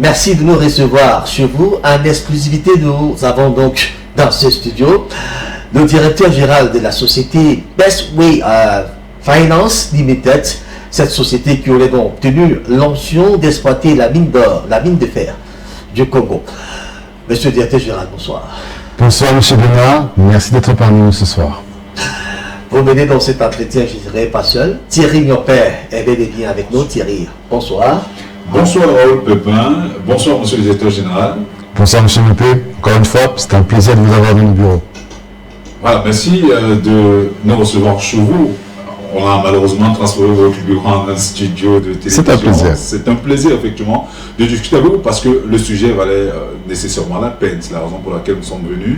Merci de nous recevoir chez vous. En exclusivité, nous avons donc dans ce studio le directeur général de la société Best Way Finance Limited, cette société qui aurait donc obtenu l'option d'exploiter la mine d'or, la mine de fer du Congo. Monsieur le directeur général, bonsoir. Bonsoir Monsieur Benoît, merci d'être parmi nous ce soir. Vous menez dans cet entretien, je dirais pas seul. Thierry Miopère est bel et bien avec nous. Thierry, bonsoir. Bonsoir Raoul Pépin, bonsoir Monsieur le directeur général. Bonsoir Monsieur Mopé, encore une fois, c'est un plaisir de vous avoir dans nos bureaux. Voilà, merci de nous recevoir chez vous. On a malheureusement transformé votre bureau en un studio de télévision. C'est un plaisir. C'est un plaisir effectivement de discuter avec vous parce que le sujet valait nécessairement la peine. C'est la raison pour laquelle nous sommes venus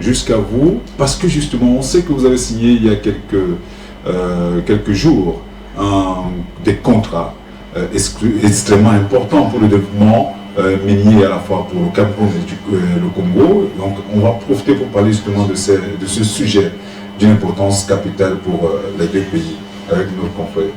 jusqu'à vous, parce que justement on sait que vous avez signé il y a quelques jours des contrats extrêmement important pour le développement minier à la fois pour le Cameroun et le Congo. Donc on va profiter pour parler justement de ce sujet d'une importance capitale pour les deux pays avec nos confrères.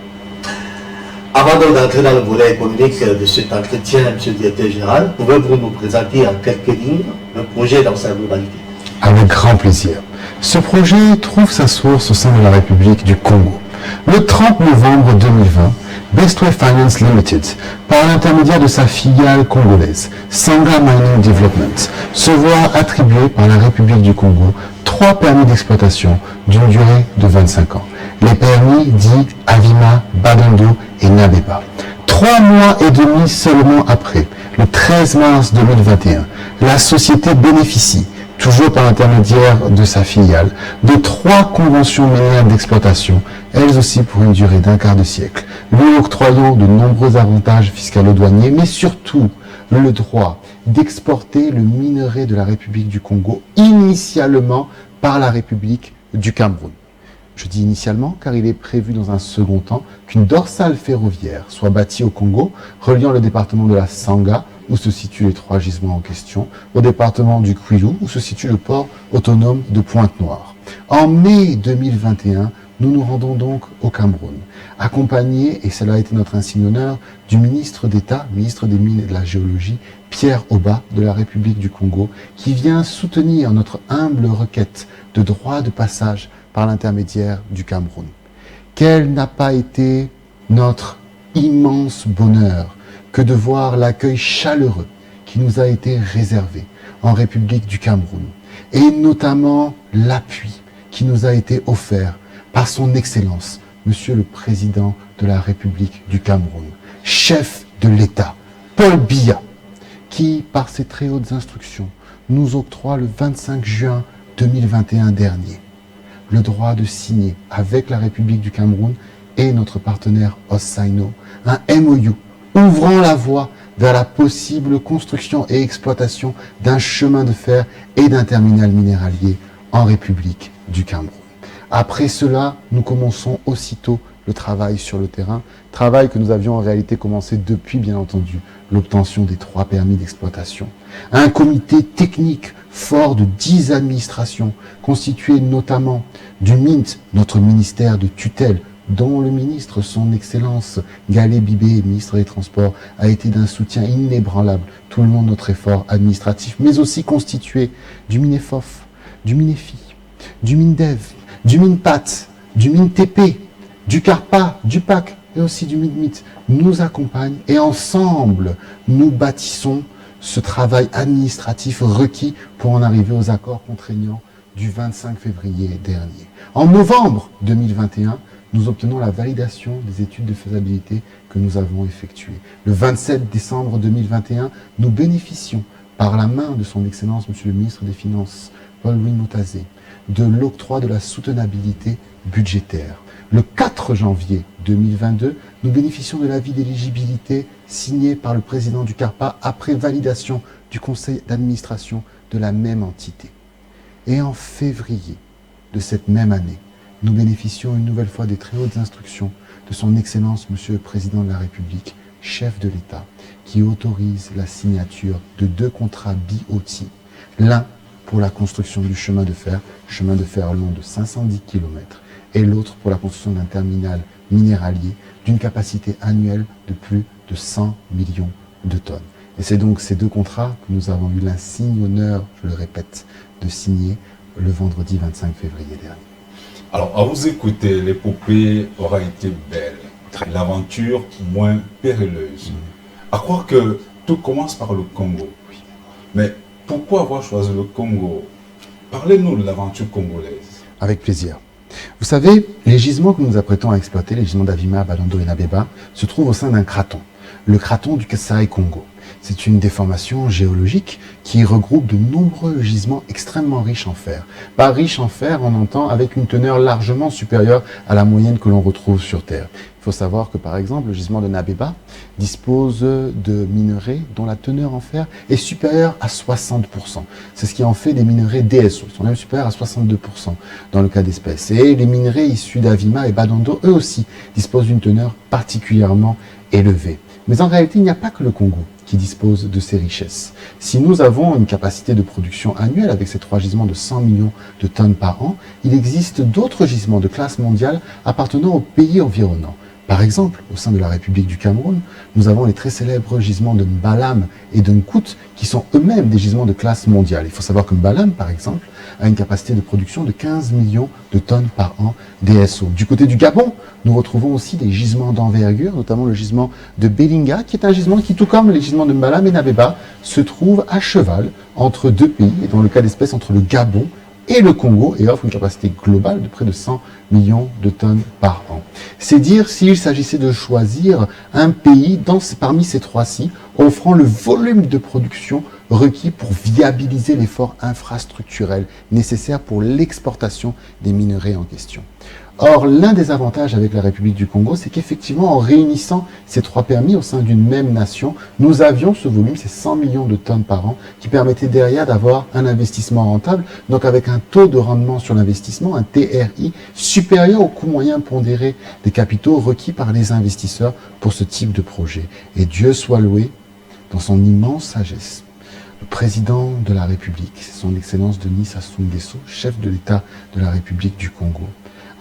Avant d'entrer dans le volet économique de cet entretien, Monsieur le directeur général, pouvez-vous nous présenter en quelques lignes le projet dans sa globalité? Avec grand plaisir. Ce projet trouve sa source au sein de la République du Congo. Le 30 novembre 2020, Best Way Finance Limited, par l'intermédiaire de sa filiale congolaise, Sanga Mining Development, se voit attribuer par la République du Congo 3 permis d'exploitation d'une durée de 25 ans. Les permis dits Avima, Badondo et Nabeba. 3 mois et demi seulement après, le 13 mars 2021, la société bénéficie, toujours par l'intermédiaire de sa filiale, de 3 conventions minières d'exploitation, elles aussi pour une durée d'un quart de siècle, lui octroyant de nombreux avantages fiscalo-douaniers, mais surtout le droit d'exporter le minerai de la République du Congo, initialement par la République du Cameroun. Je dis initialement car il est prévu dans un second temps qu'une dorsale ferroviaire soit bâtie au Congo, reliant le département de la Sanga, où se situent les 3 gisements en question, au département du Kwilu, où se situe le port autonome de Pointe-Noire. En mai 2021, nous nous rendons donc au Cameroun, accompagnés, et cela a été notre insigne d'honneur, du ministre d'État, ministre des Mines et de la Géologie, Pierre Oba, de la République du Congo, qui vient soutenir notre humble requête de droit de passage par l'intermédiaire du Cameroun. Quel n'a pas été notre immense bonheur que de voir l'accueil chaleureux qui nous a été réservé en République du Cameroun, et notamment l'appui qui nous a été offert par son Excellence, Monsieur le Président de la République du Cameroun, chef de l'État, Paul Biya, qui, par ses très hautes instructions, nous octroie le 25 juin 2021 dernier le droit de signer avec la République du Cameroun et notre partenaire Ossaino un MOU ouvrant la voie vers la possible construction et exploitation d'un chemin de fer et d'un terminal minéralier en République du Cameroun. Après cela, nous commençons aussitôt le travail sur le terrain, travail que nous avions en réalité commencé depuis, bien entendu, l'obtention des 3 permis d'exploitation. Un comité technique fort de 10 administrations, constitué notamment du MINT, notre ministère de tutelle, dont le ministre, son Excellence Galé Bibé, ministre des Transports, a été d'un soutien inébranlable tout le long de notre effort administratif, mais aussi constitué du MINEFOF, du MINEFI, du MINDEV, du MINPAT, du MINTP, du CARPA, du PAC et aussi du MIDMIT, nous accompagnent et ensemble, nous bâtissons ce travail administratif requis pour en arriver aux accords contraignants du 25 février dernier. En novembre 2021, nous obtenons la validation des études de faisabilité que nous avons effectuées. Le 27 décembre 2021, nous bénéficions, par la main de son Excellence, Monsieur le Ministre des Finances, Paul-Louis Motazé, de l'octroi de la soutenabilité budgétaire. Le 4 janvier 2022, nous bénéficions de l'avis d'éligibilité signé par le président du CARPA après validation du conseil d'administration de la même entité. Et en février de cette même année, nous bénéficions une nouvelle fois des très hautes instructions de son Excellence, Monsieur le Président de la République, chef de l'État, qui autorise la signature de 2 contrats BOT, l'un pour la construction du chemin de fer long de 510 km, et l'autre pour la construction d'un terminal minéralier d'une capacité annuelle de plus de 100 millions de tonnes. Et c'est donc ces deux contrats que nous avons eu l'insigne honneur, je le répète, de signer le vendredi 25 février dernier. Alors, à vous écouter, l'épopée aura été belle, l'aventure moins périlleuse. À croire que tout commence par le Congo. Mais pourquoi avoir choisi le Congo? Parlez-nous de l'aventure congolaise. Avec plaisir. Vous savez, les gisements que nous apprêtons à exploiter, les gisements d'Avima, Balondo et Nabeba, se trouvent au sein d'un craton, le craton du Kasai-Congo. C'est une déformation géologique qui regroupe de nombreux gisements extrêmement riches en fer. Par riche en fer, on entend avec une teneur largement supérieure à la moyenne que l'on retrouve sur Terre. Il faut savoir que, par exemple, le gisement de Nabeba dispose de minerais dont la teneur en fer est supérieure à 60%. C'est ce qui en fait des minerais DSO. Ils sont même supérieurs à 62% dans le cas d'espèces. Et les minerais issus d'Avima et Badondo, eux aussi, disposent d'une teneur particulièrement élevée. Mais en réalité, il n'y a pas que le Congo qui dispose de ces richesses. Si nous avons une capacité de production annuelle avec ces 3 gisements de 100 millions de tonnes par an, il existe d'autres gisements de classe mondiale appartenant aux pays environnants. Par exemple, au sein de la République du Cameroun, nous avons les très célèbres gisements de Mbalam et de Nkout qui sont eux-mêmes des gisements de classe mondiale. Il faut savoir que Mbalam, par exemple, a une capacité de production de 15 millions de tonnes par an DSO. Du côté du Gabon, nous retrouvons aussi des gisements d'envergure, notamment le gisement de Belinga, qui est un gisement qui, tout comme les gisements de Mbalam et Nabeba, se trouve à cheval entre deux pays, et dans le cas d'espèce entre le Gabon et le Congo, et offre une capacité globale de près de 100 millions de tonnes par an. C'est dire s'il s'agissait de choisir un pays parmi ces 3-ci, offrant le volume de production requis pour viabiliser l'effort infrastructurel nécessaire pour l'exportation des minerais en question. Or, l'un des avantages avec la République du Congo, c'est qu'effectivement, en réunissant ces 3 permis au sein d'une même nation, nous avions ce volume, ces 100 millions de tonnes par an, qui permettait derrière d'avoir un investissement rentable, donc avec un taux de rendement sur l'investissement, un TRI, supérieur au coût moyen pondéré des capitaux requis par les investisseurs pour ce type de projet. Et Dieu soit loué, dans son immense sagesse, le président de la République, son Excellence Denis Sassou Nguesso, chef de l'État de la République du Congo,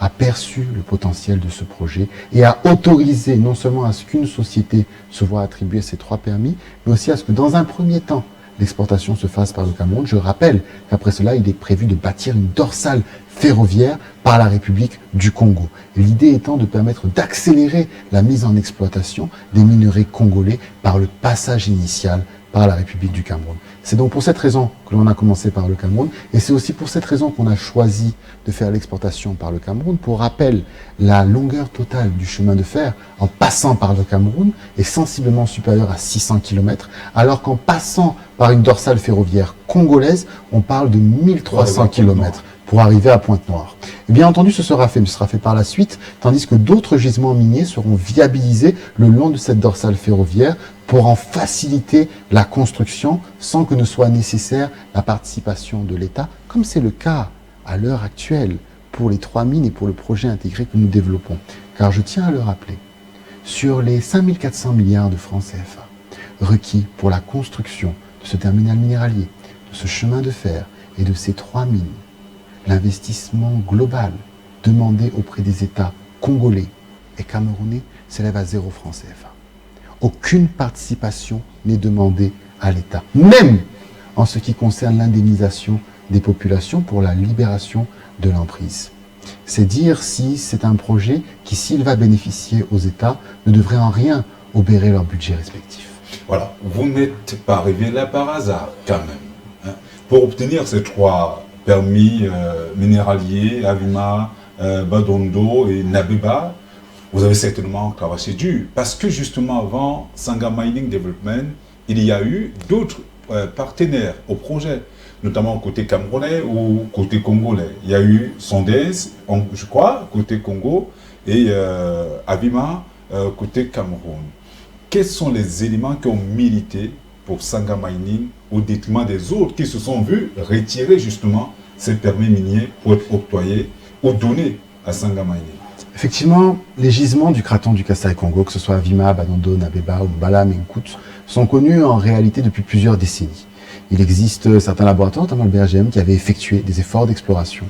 a perçu le potentiel de ce projet et a autorisé non seulement à ce qu'une société se voit attribuer ces 3 permis, mais aussi à ce que dans un premier temps, l'exportation se fasse par le Cameroun. Je rappelle qu'après cela, il est prévu de bâtir une dorsale ferroviaire par la République du Congo. L'idée étant de permettre d'accélérer la mise en exploitation des minerais congolais par le passage initial par la République du Cameroun. C'est donc pour cette raison que l'on a commencé par le Cameroun, et c'est aussi pour cette raison qu'on a choisi de faire l'exportation par le Cameroun. Pour rappel, la longueur totale du chemin de fer en passant par le Cameroun est sensiblement supérieure à 600 km, alors qu'en passant par une dorsale ferroviaire congolaise, on parle de 1300 km pour arriver à Pointe-Noire. Et bien entendu, ce sera fait par la suite, tandis que d'autres gisements miniers seront viabilisés le long de cette dorsale ferroviaire pour en faciliter la construction sans que ne soit nécessaire la participation de l'État, comme c'est le cas à l'heure actuelle pour les 3 mines et pour le projet intégré que nous développons. Car je tiens à le rappeler, sur les 5400 milliards de francs CFA requis pour la construction de ce terminal minéralier, de ce chemin de fer et de ces 3 mines, l'investissement global demandé auprès des États congolais et camerounais s'élève à 0 francs CFA. Aucune participation n'est demandée à l'État, même en ce qui concerne l'indemnisation des populations pour la libération de l'emprise. C'est dire si c'est un projet qui, s'il va bénéficier aux États, ne devrait en rien obérer leur budget respectif. Voilà, vous n'êtes pas arrivé là par hasard, quand même. Pour obtenir ces 3 permis minéraliers, Avima, Badondo et Nabeba, vous avez certainement travaillé dur. Parce que justement, avant Sangha Mining Development, il y a eu d'autres partenaires au projet, notamment côté camerounais ou côté congolais. Il y a eu Sondez, je crois, côté Congo, et Avima, côté Cameroun. Quels sont les éléments qui ont milité pour Sangha Mining au détriment des autres qui se sont vus retirer justement ces permis miniers pour être octroyés ou donnés à Sangha Mining? Effectivement, les gisements du craton du Kasai-Congo, que ce soit Avima, Badondo, Nabeba ou Mbalam et Nkout, sont connus en réalité depuis plusieurs décennies. Il existe certains laboratoires, notamment le BRGM, qui avaient effectué des efforts d'exploration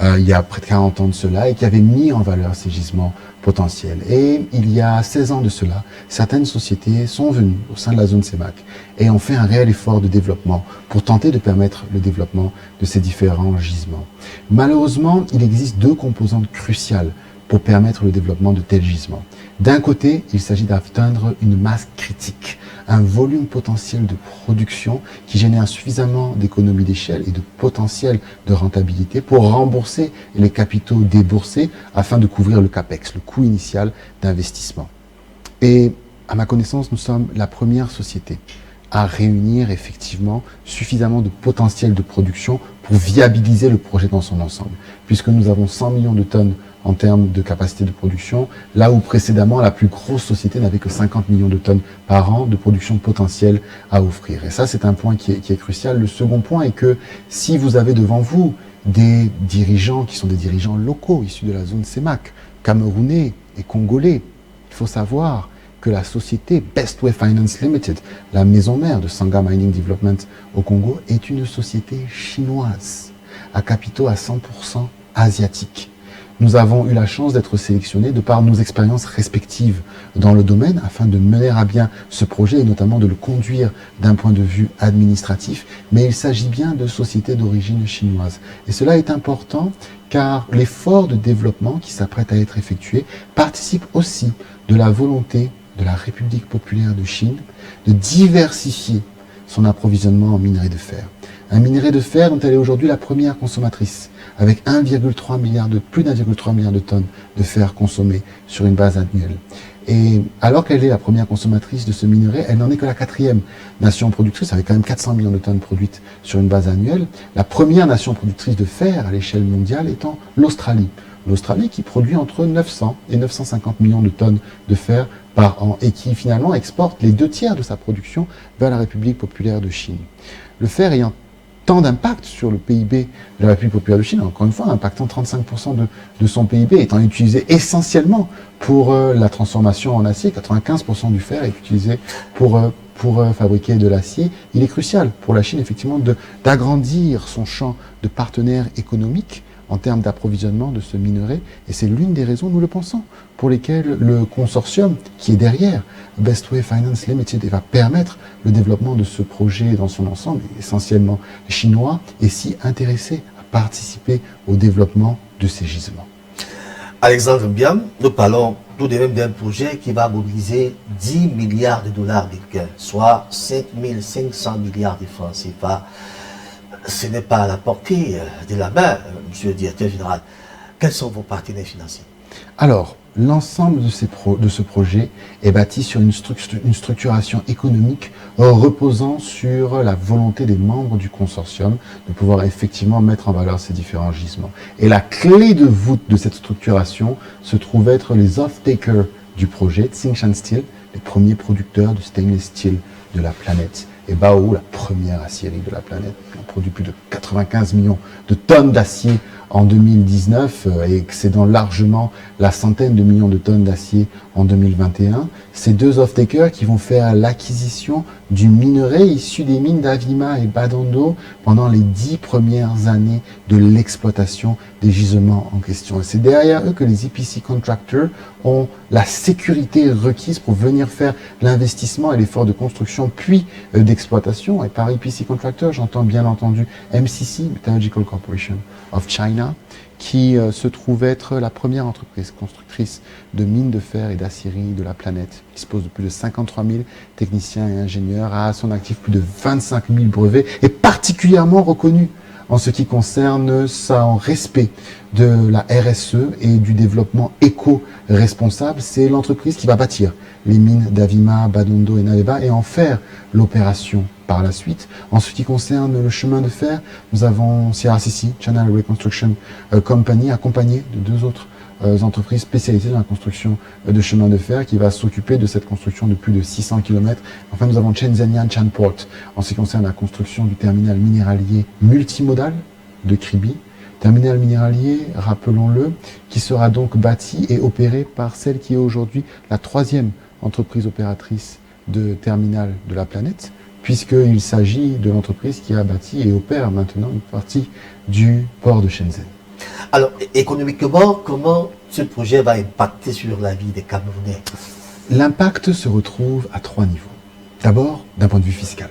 il y a près de 40 ans de cela et qui avaient mis en valeur ces gisements potentiels. Et il y a 16 ans de cela, certaines sociétés sont venues au sein de la zone CEMAC et ont fait un réel effort de développement pour tenter de permettre le développement de ces différents gisements. Malheureusement, il existe deux composantes cruciales pour permettre le développement de tels gisements. D'un côté, il s'agit d'atteindre une masse critique, un volume potentiel de production qui génère suffisamment d'économies d'échelle et de potentiel de rentabilité pour rembourser les capitaux déboursés afin de couvrir le CAPEX, le coût initial d'investissement. Et à ma connaissance, nous sommes la première société à réunir effectivement suffisamment de potentiel de production pour viabiliser le projet dans son ensemble, puisque nous avons 100 millions de tonnes en termes de capacité de production, là où précédemment la plus grosse société n'avait que 50 millions de tonnes par an de production potentielle à offrir. Et ça, c'est un point qui est crucial. Le second point est que si vous avez devant vous des dirigeants qui sont des dirigeants locaux issus de la zone CEMAC, camerounais et congolais, il faut savoir que la société Best Way Finance Limited, la maison mère de Sangha Mining Development au Congo, est une société chinoise à capitaux à 100% asiatiques. Nous avons eu la chance d'être sélectionnés de par nos expériences respectives dans le domaine afin de mener à bien ce projet et notamment de le conduire d'un point de vue administratif, mais il s'agit bien de sociétés d'origine chinoise. Et cela est important car l'effort de développement qui s'apprête à être effectué participe aussi de la volonté de la République populaire de Chine de diversifier son approvisionnement en minerai de fer. Un minerai de fer dont elle est aujourd'hui la première consommatrice, avec plus d'1,3 milliard de tonnes de fer consommé sur une base annuelle. Et alors qu'elle est la première consommatrice de ce minerai, elle n'en est que la 4e nation productrice, avec quand même 400 millions de tonnes produites sur une base annuelle. La première nation productrice de fer à l'échelle mondiale étant l'Australie. L'Australie qui produit entre 900 et 950 millions de tonnes de fer par an et qui finalement exporte les 2/3 de sa production vers la République populaire de Chine. Le fer ayant tant d'impact sur le PIB de la République populaire de Chine, encore une fois, impactant 35% de son PIB, étant utilisé essentiellement pour la transformation en acier, 95% du fer est utilisé pour fabriquer de l'acier. Il est crucial pour la Chine, effectivement, d'agrandir son champ de partenaires économiques en termes d'approvisionnement de ce minerai, et c'est l'une des raisons, nous le pensons, pour lesquelles le consortium qui est derrière Best Way Finance Limited va permettre le développement de ce projet dans son ensemble, essentiellement chinois, et si intéressé à participer au développement de ces gisements. Alexandre Mbiam, nous parlons tout de même d'un projet qui va mobiliser 10 milliards de dollars américains, soit 5 500 milliards de francs CFA. Ce n'est pas à la portée de la main, monsieur le directeur général. Quels sont vos partenaires financiers? Alors, l'ensemble de ce projet est bâti sur une structuration économique reposant sur la volonté des membres du consortium de pouvoir effectivement mettre en valeur ces différents gisements. Et la clé de voûte de cette structuration se trouve être les off-takers du projet, Tsingshan Steel, les premiers producteurs de stainless steel de la planète, et Baowu, la première aciérie de la planète, qui a produit plus de 95 millions de tonnes d'acier en 2019 et excédant largement la centaine de millions de tonnes d'acier en 2021. Ces deux off-takers qui vont faire l'acquisition du minerai issu des mines d'Avima et Badondo pendant les 10 premières années de l'exploitation des gisements en question. Et c'est derrière eux que les EPC contractors ont la sécurité requise pour venir faire l'investissement et l'effort de construction puis d'exploitation. Et par EPC contractor, j'entends bien entendu MCC, Metallurgical Corporation of China, qui se trouve être la première entreprise constructrice de mines de fer et d'aciérie de la planète. Il dispose de plus de 53 000 techniciens et ingénieurs, a à son actif plus de 25 000 brevets, et particulièrement reconnu en ce qui concerne son respect de la RSE et du développement éco-responsable. C'est l'entreprise qui va bâtir les mines d'Avima, Badondo et Naleba et en faire l'opération par la suite. En ce qui concerne le chemin de fer, nous avons CRCC, Channel Reconstruction Company, accompagné de deux autres entreprises spécialisées dans la construction de chemins de fer qui va s'occuper de cette construction de plus de 600 km. Enfin, nous avons Shenzhen Chanport en ce qui concerne la construction du terminal minéralier multimodal de Kribi. Terminal minéralier, rappelons-le, qui sera donc bâti et opéré par celle qui est aujourd'hui la 3e entreprise opératrice de terminal de la planète, puisqu'il s'agit de l'entreprise qui a bâti et opère maintenant une partie du port de Shenzhen. Alors, économiquement, comment ce projet va impacter sur la vie des Camerounais? L'impact se retrouve à 3 niveaux. D'abord, d'un point de vue fiscal.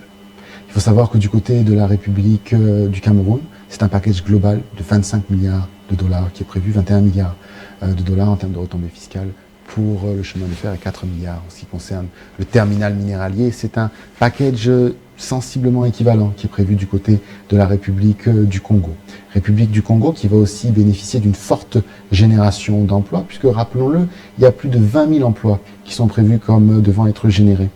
Il faut savoir que du côté de la République du Cameroun, c'est un package global de 25 milliards de dollars qui est prévu, 21 milliards de dollars en termes de retombées fiscales pour le chemin de fer et 4 milliards en ce qui concerne le terminal minéralier. C'est un package sensiblement équivalent qui est prévu du côté de la République du Congo. République du Congo qui va aussi bénéficier d'une forte génération d'emplois, puisque rappelons-le, il y a plus de 20 000 emplois qui sont prévus comme devant être générés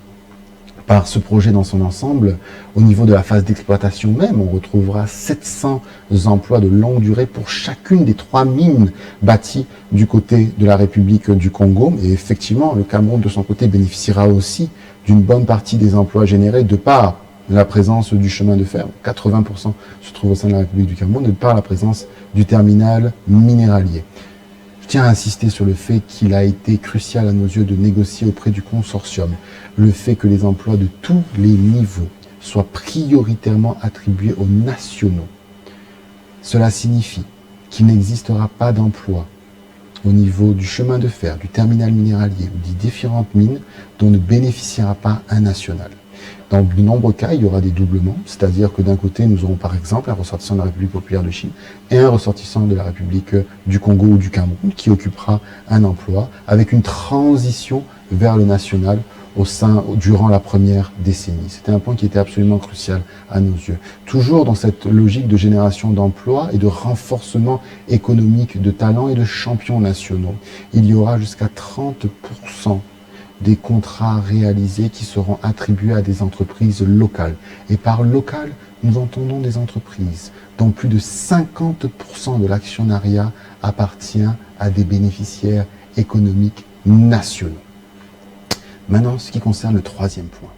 par ce projet dans son ensemble. Au niveau de la phase d'exploitation même, on retrouvera 700 emplois de longue durée pour chacune des 3 mines bâties du côté de la République du Congo. Et effectivement, le Cameroun, de son côté, bénéficiera aussi d'une bonne partie des emplois générés de par la présence du chemin de fer. 80% se trouve au sein de la République du Cameroun, de par la présence du terminal minéralier. Je tiens à insister sur le fait qu'il a été crucial à nos yeux de négocier auprès du consortium le fait que les emplois de tous les niveaux soient prioritairement attribués aux nationaux. Cela signifie qu'il n'existera pas d'emploi au niveau du chemin de fer, du terminal minéralier ou des différentes mines dont ne bénéficiera pas un national. Dans de nombreux cas, il y aura des doublements, c'est-à-dire que d'un côté, nous aurons par exemple un ressortissant de la République populaire de Chine et un ressortissant de la République du Congo ou du Cameroun qui occupera un emploi avec une transition vers le national durant la première décennie. C'était un point qui était absolument crucial à nos yeux. Toujours dans cette logique de génération d'emplois et de renforcement économique de talents et de champions nationaux, il y aura jusqu'à 30% des contrats réalisés qui seront attribués à des entreprises locales. Et par local, nous entendons des entreprises dont plus de 50% de l'actionnariat appartient à des bénéficiaires économiques nationaux. Maintenant, ce qui concerne le troisième point,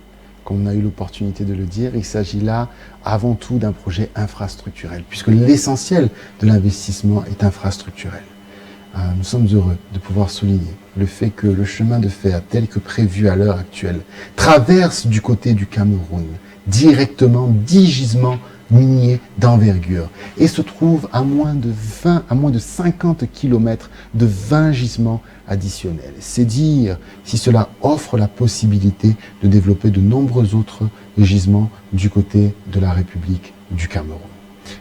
comme on a eu l'opportunité de le dire, il s'agit là avant tout d'un projet infrastructurel, puisque l'essentiel de l'investissement est infrastructurel. Nous sommes heureux de pouvoir souligner le fait que le chemin de fer tel que prévu à l'heure actuelle traverse du côté du Cameroun directement 10 gisements miniers d'envergure et se trouve à moins de 50 km de 20 gisements additionnels. C'est dire si cela offre la possibilité de développer de nombreux autres gisements du côté de la République du Cameroun.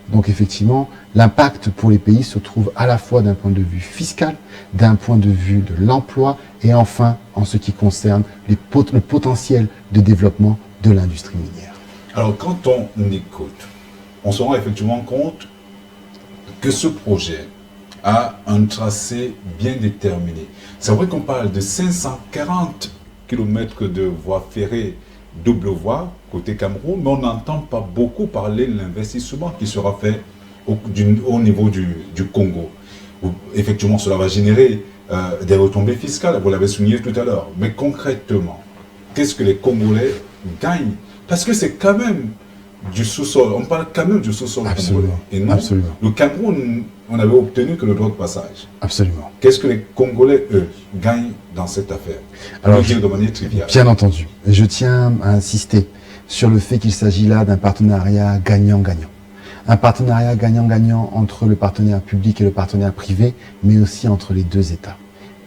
Donc effectivement, l'impact pour les pays se trouve à la fois d'un point de vue fiscal, d'un point de vue de l'emploi et enfin en ce qui concerne le potentiel de développement de l'industrie minière. Alors quand on écoute, on se rend effectivement compte que ce projet a un tracé bien déterminé. C'est vrai qu'on parle de 540 km de voies ferrées double voie côté Cameroun, mais on n'entend pas beaucoup parler de l'investissement qui sera fait au niveau du Congo. Effectivement, cela va générer des retombées fiscales, vous l'avez souligné tout à l'heure. Mais concrètement, qu'est-ce que les Congolais gagnent? Parce que c'est quand même du sous-sol, on parle quand même du sous-sol congolais. Et non, absolument. Le Cameroun, on avait obtenu que le droit de passage. Absolument. Qu'est-ce que les Congolais, eux, gagnent dans cette affaire? Alors, dire de manière triviale. Bien entendu. Je tiens à insister sur le fait qu'il s'agit là d'un partenariat gagnant-gagnant. Un partenariat gagnant-gagnant entre le partenaire public et le partenaire privé, mais aussi entre les deux États.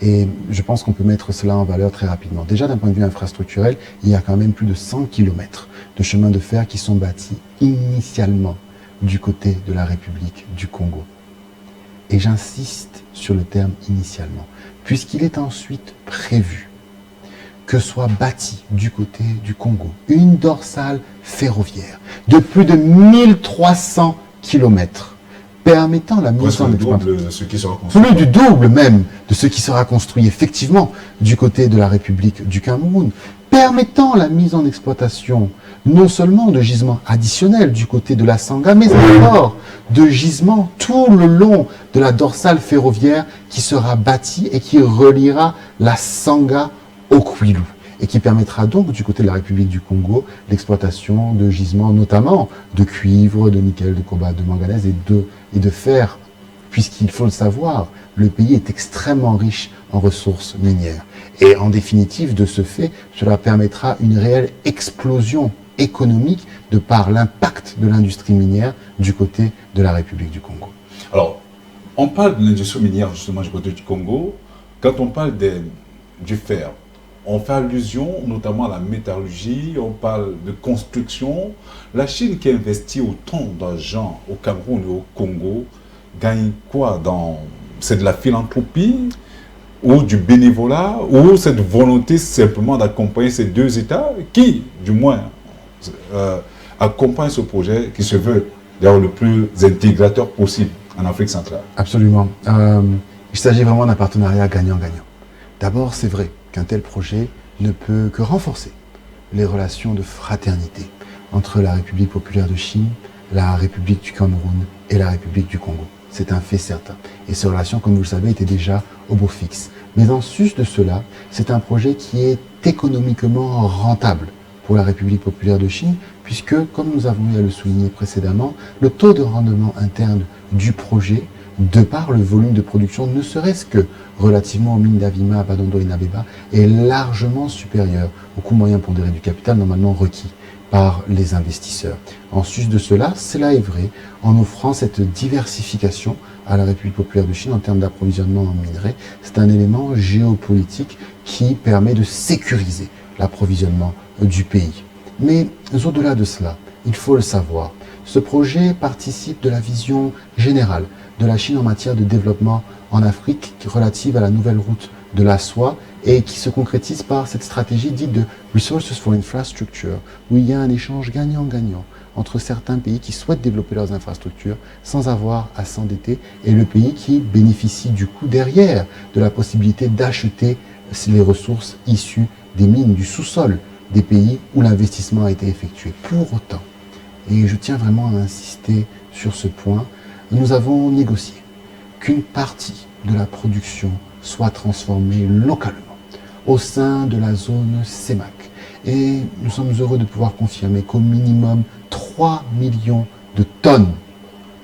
Et je pense qu'on peut mettre cela en valeur très rapidement. Déjà, d'un point de vue infrastructurel, il y a quand même plus de 100 km de chemins de fer qui sont bâtis initialement du côté de la République du Congo. Et j'insiste sur le terme initialement, puisqu'il est ensuite prévu que soit bâtie du côté du Congo une dorsale ferroviaire de plus de 1300 km, permettant la mise en exploitation. De ce qui sera construit. Plus du double même de ce qui sera construit effectivement du côté de la République du Cameroun, permettant la mise en exploitation non seulement de gisements additionnels du côté de la Sangha, mais encore de gisements tout le long de la dorsale ferroviaire qui sera bâtie et qui reliera la Sangha au Kwilu et qui permettra donc du côté de la République du Congo l'exploitation de gisements notamment de cuivre, de nickel, de cobalt, de manganèse et de fer, puisqu'il faut le savoir, le pays est extrêmement riche en ressources minières. Et en définitive, de ce fait, cela permettra une réelle explosion économique de par l'impact de l'industrie minière du côté de la République du Congo. Alors, on parle de l'industrie minière justement du côté du Congo. Quand on parle du fer, on fait allusion notamment à la métallurgie, on parle de construction. La Chine qui investit autant d'argent au Cameroun et au Congo gagne quoi c'est de la philanthropie ou du bénévolat ou cette volonté simplement d'accompagner ces deux États qui, du moins, accompagnent ce projet qui se veut d'ailleurs le plus intégrateur possible en Afrique centrale. Absolument. Il s'agit vraiment d'un partenariat gagnant-gagnant. D'abord, c'est vrai qu'un tel projet ne peut que renforcer les relations de fraternité entre la République populaire de Chine, la République du Cameroun et la République du Congo. C'est un fait certain. Et ces relations, comme vous le savez, étaient déjà au beau fixe. Mais en sus de cela, c'est un projet qui est économiquement rentable pour la République populaire de Chine, puisque, comme nous avons eu à le souligner précédemment, le taux de rendement interne du projet, de par le volume de production, ne serait-ce que relativement aux mines d'Avima, à Badondo et Nabeba, est largement supérieur au coût moyen pondéré du capital normalement requis par les investisseurs. En sus de cela est vrai en offrant cette diversification à la République populaire de Chine en termes d'approvisionnement en minerais. C'est un élément géopolitique qui permet de sécuriser l'approvisionnement du pays. Mais au-delà de cela, il faut le savoir, ce projet participe de la vision générale de la Chine en matière de développement en Afrique relative à la nouvelle route de la soie et qui se concrétise par cette stratégie dite de Resources for Infrastructure, où il y a un échange gagnant-gagnant entre certains pays qui souhaitent développer leurs infrastructures sans avoir à s'endetter et le pays qui bénéficie du coup derrière de la possibilité d'acheter les ressources issues des mines, du sous-sol des pays où l'investissement a été effectué. Pour autant, et je tiens vraiment à insister sur ce point, nous avons négocié qu'une partie de la production soit transformée localement au sein de la zone CEMAC. Et nous sommes heureux de pouvoir confirmer qu'au minimum 3 millions de tonnes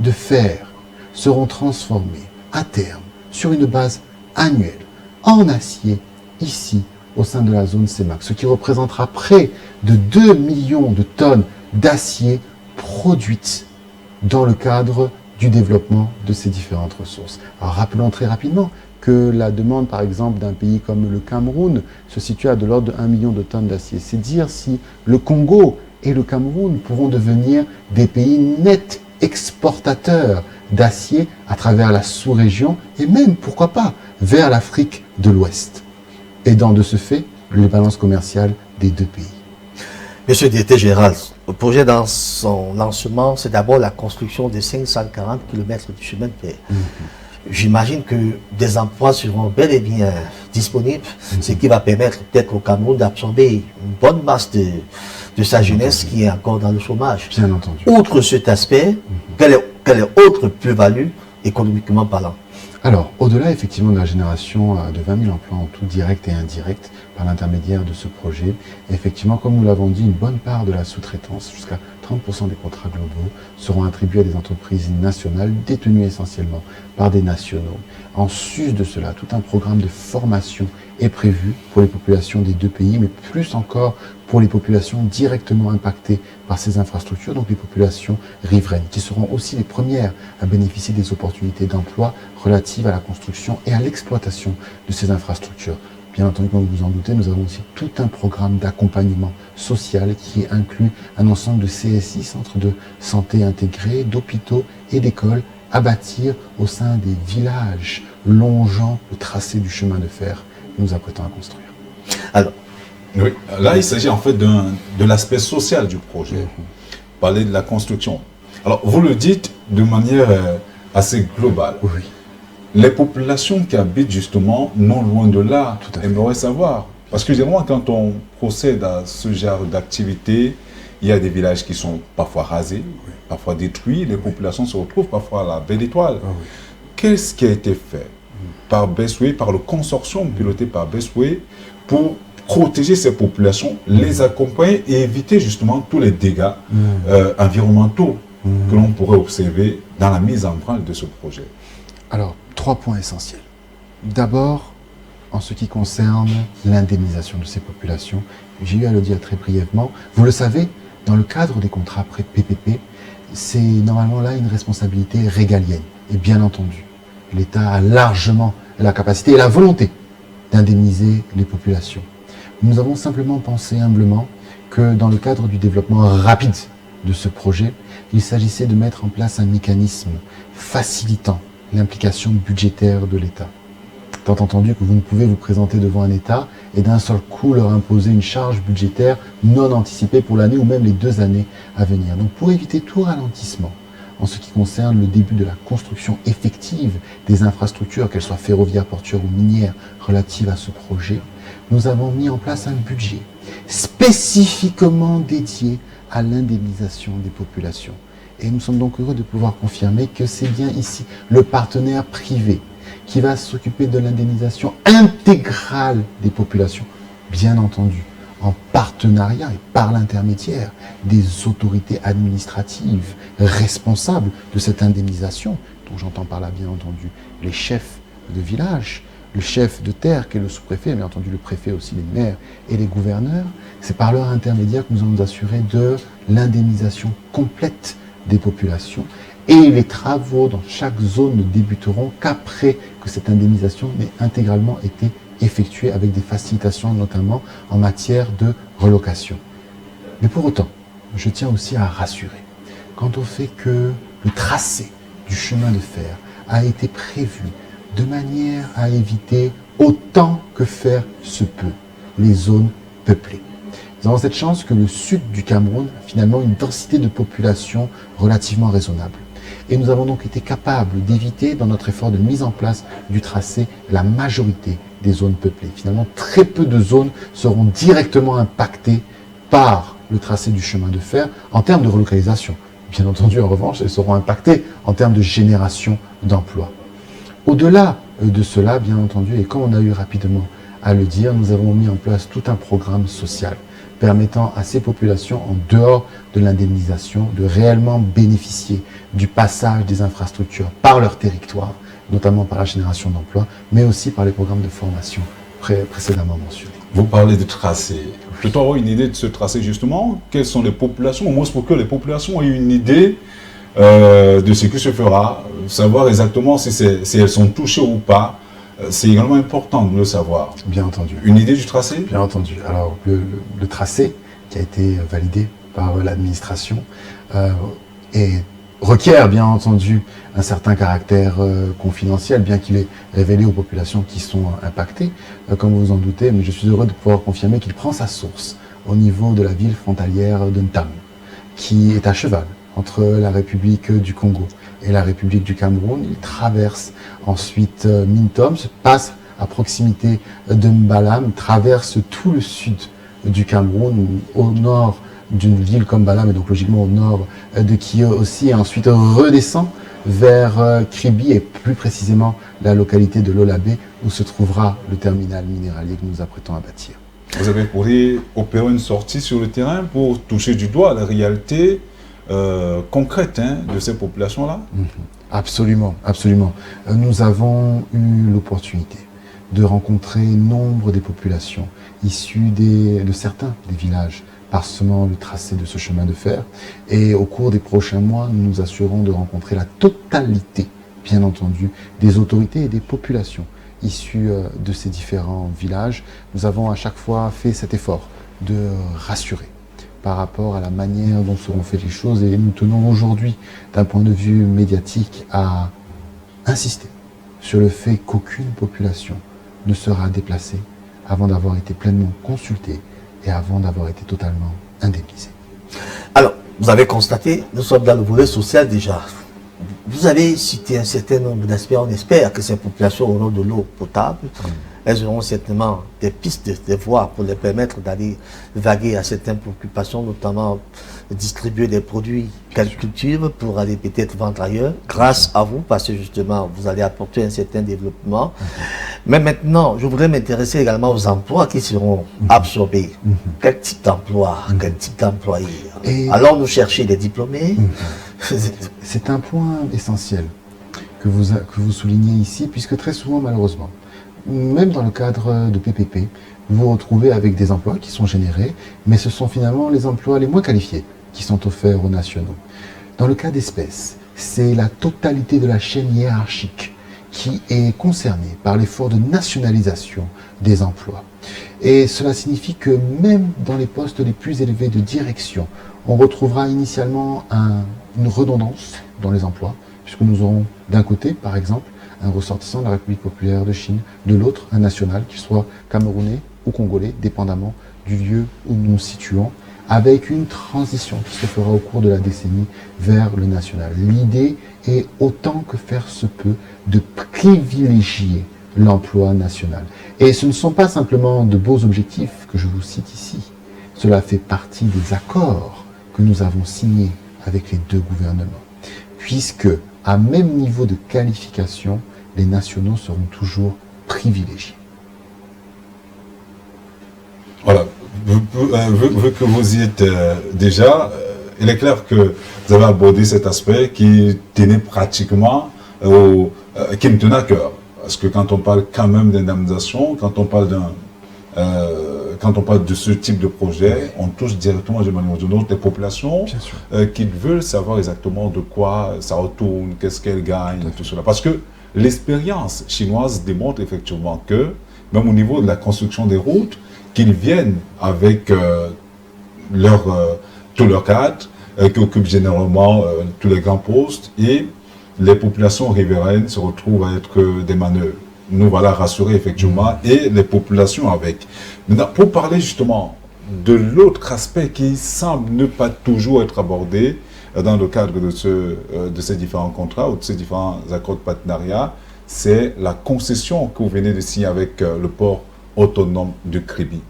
de fer seront transformées à terme sur une base annuelle en acier ici au sein de la zone CEMAC, ce qui représentera près de 2 millions de tonnes d'acier produites dans le cadre du développement de ces différentes ressources. Alors rappelons très rapidement que la demande, par exemple, d'un pays comme le Cameroun se situe à de l'ordre de 1 million de tonnes d'acier. C'est dire si le Congo et le Cameroun pourront devenir des pays nets exportateurs d'acier à travers la sous-région et même, pourquoi pas, vers l'Afrique de l'Ouest. Aidant de ce fait les balances commerciales des deux pays. Monsieur le directeur général, le projet dans son lancement, c'est d'abord la construction de 540 km de chemin de fer. J'imagine que des emplois seront bel et bien disponibles, ce qui va permettre peut-être au Cameroun d'absorber une bonne masse de sa jeunesse qui est encore dans le chômage. Bien entendu. Outre cet aspect, quelle est autre plus-value économiquement parlant? Alors, au-delà effectivement de la génération de 20 000 emplois en tout, directs et indirects, par l'intermédiaire de ce projet, effectivement, comme nous l'avons dit, une bonne part de la sous-traitance, jusqu'à 30% des contrats globaux, seront attribués à des entreprises nationales détenues essentiellement par des nationaux. En sus de cela, tout un programme de formation est prévu pour les populations des deux pays, mais plus encore pour les populations directement impactées par ces infrastructures, donc les populations riveraines, qui seront aussi les premières à bénéficier des opportunités d'emploi relatives à la construction et à l'exploitation de ces infrastructures. Bien entendu, comme vous vous en doutez, nous avons aussi tout un programme d'accompagnement social qui inclut un ensemble de CSI, centres de santé intégrés, d'hôpitaux et d'écoles à bâtir au sein des villages longeant le tracé du chemin de fer que nous apprêtons à construire. Alors, oui, là, il s'agit en fait de l'aspect social du projet. Parler de la construction. Alors, vous le dites de manière assez globale. Oui. Les populations qui habitent justement non loin de là aimeraient savoir. Parce que généralement, quand on procède à ce genre d'activité, il y a des villages qui sont parfois rasés, parfois détruits. Les populations se retrouvent parfois à la belle étoile. Qu'est-ce qui a été fait par Bestway, par le consortium piloté par Bestway, pour protéger ces populations, les accompagner et éviter justement tous les dégâts environnementaux que l'on pourrait observer dans la mise en branle de ce projet? Alors, 3 points essentiels. D'abord, en ce qui concerne l'indemnisation de ces populations, j'ai eu à le dire très brièvement, vous le savez, Dans le cadre des contrats PPP, c'est normalement là une responsabilité régalienne. Et bien entendu, l'État a largement la capacité et la volonté d'indemniser les populations. Nous avons simplement pensé humblement que dans le cadre du développement rapide de ce projet, il s'agissait de mettre en place un mécanisme facilitant l'implication budgétaire de l'État. Tant entendu que vous ne pouvez vous présenter devant un État et d'un seul coup leur imposer une charge budgétaire non anticipée pour l'année ou même les 2 années à venir. Donc pour éviter tout ralentissement en ce qui concerne le début de la construction effective des infrastructures, qu'elles soient ferroviaires, portuaires ou minières relatives à ce projet, nous avons mis en place un budget spécifiquement dédié à l'indemnisation des populations. Et nous sommes donc heureux de pouvoir confirmer que c'est bien ici le partenaire privé qui va s'occuper de l'indemnisation intégrale des populations, bien entendu, en partenariat et par l'intermédiaire des autorités administratives responsables de cette indemnisation, dont j'entends par là, bien entendu, les chefs de village, le chef de terre qui est le sous-préfet, bien entendu le préfet aussi, les maires et les gouverneurs. C'est par leur intermédiaire que nous allons nous assurer de l'indemnisation complète des populations. Et les travaux dans chaque zone ne débuteront qu'après que cette indemnisation ait intégralement été effectuée avec des facilitations, notamment en matière de relocation. Mais pour autant, je tiens aussi à rassurer quant au fait que le tracé du chemin de fer a été prévu de manière à éviter autant que faire se peut les zones peuplées. Nous avons cette chance que le sud du Cameroun a finalement une densité de population relativement raisonnable. Et nous avons donc été capables d'éviter, dans notre effort de mise en place du tracé, la majorité des zones peuplées. Finalement, très peu de zones seront directement impactées par le tracé du chemin de fer en termes de relocalisation. Bien entendu, en revanche, elles seront impactées en termes de génération d'emplois. Au-delà de cela, bien entendu, et comme on a eu rapidement à le dire, nous avons mis en place tout un programme social permettant à ces populations, en dehors de l'indemnisation, de réellement bénéficier du passage des infrastructures par leur territoire, notamment par la génération d'emplois, mais aussi par les programmes de formation précédemment mentionnés. Vous parlez de tracé. Peut-on avoir une idée de ce tracé justement? Quelles sont les populations? Au moins pour que les populations aient une idée de ce qui se fera, savoir exactement si elles sont touchées ou pas. C'est également important de le savoir. Bien entendu. Une idée du tracé? Bien entendu. Alors, le tracé qui a été validé par l'administration requiert, bien entendu, un certain caractère confidentiel, bien qu'il est révélé aux populations qui sont impactées, comme vous vous en doutez, mais je suis heureux de pouvoir confirmer qu'il prend sa source au niveau de la ville frontalière de Ntam, qui est à cheval entre la République du Congo et la République du Cameroun. Il traverse ensuite Mintom, se passe à proximité de Mbalam, traverse tout le sud du Cameroun, au nord d'une ville comme Mbalam, et donc logiquement au nord de Kio aussi, et ensuite redescend vers Kribi, et plus précisément la localité de Lolabé, où se trouvera le terminal minéralier que nous nous apprêtons à bâtir. Vous avez pourri opérer une sortie sur le terrain pour toucher du doigt la réalité concrète de ces populations-là? Absolument, absolument. Nous avons eu l'opportunité de rencontrer nombre des populations issues de certains des villages parsemant le tracé de ce chemin de fer. Et au cours des prochains mois, nous nous assurons de rencontrer la totalité, bien entendu, des autorités et des populations issues de ces différents villages. Nous avons à chaque fois fait cet effort de rassurer par rapport à la manière dont seront faites les choses, et nous tenons aujourd'hui, d'un point de vue médiatique, à insister sur le fait qu'aucune population ne sera déplacée avant d'avoir été pleinement consultée et avant d'avoir été totalement indemnisée. Alors, vous avez constaté, nous sommes dans le volet social déjà. Vous avez cité un certain nombre d'aspects. On espère que ces populations auront de l'eau potable. Elles auront certainement des pistes, des voies pour les permettre d'aller vaguer à certaines préoccupations, notamment distribuer des produits qu'elles cultivent pour aller peut-être vendre ailleurs, grâce à vous, parce que justement, vous allez apporter un certain développement. Mais maintenant, je voudrais m'intéresser également aux emplois qui seront absorbés. Quel type d'emploi, quel type d'employés? Allons-nous chercher des diplômés? C'est un point essentiel que vous soulignez ici, puisque très souvent, malheureusement, même dans le cadre de PPP, vous vous retrouvez avec des emplois qui sont générés, mais ce sont finalement les emplois les moins qualifiés qui sont offerts aux nationaux. Dans le cas d'espèces, c'est la totalité de la chaîne hiérarchique qui est concernée par l'effort de nationalisation des emplois. Et cela signifie que même dans les postes les plus élevés de direction, on retrouvera initialement une redondance dans les emplois, puisque nous aurons d'un côté, par exemple, un ressortissant de la République populaire de Chine, de l'autre, un national, qu'il soit camerounais ou congolais, dépendamment du lieu où nous nous situons, avec une transition qui se fera au cours de la décennie vers le national. L'idée est, autant que faire se peut, de privilégier l'emploi national. Et ce ne sont pas simplement de beaux objectifs que je vous cite ici. Cela fait partie des accords que nous avons signés avec les deux gouvernements, puisque, à même niveau de qualification, les nationaux seront toujours privilégiés. Voilà. Vu que vous y êtes déjà, il est clair que vous avez abordé cet aspect qui tenait pratiquement qui me tenait à cœur. Parce que quand on parle quand même d'indemnisation, quand on parle de ce type de projet, on touche directement de manière ou d'une autre les populations qui veulent savoir exactement de quoi ça retourne, qu'est-ce qu'elles gagnent, tout cela. Parce que l'expérience chinoise démontre effectivement que, même au niveau de la construction des routes, qu'ils viennent avec tous leurs cadres, qui occupent généralement tous les grands postes, et les populations riveraines se retrouvent à être des manœuvres. Nous voilà rassurés effectivement, et les populations avec. Maintenant, pour parler justement de l'autre aspect qui semble ne pas toujours être abordé dans le cadre de ces différents contrats ou de ces différents accords de partenariat, c'est la concession que vous venez de signer avec le port autonome de Kribi.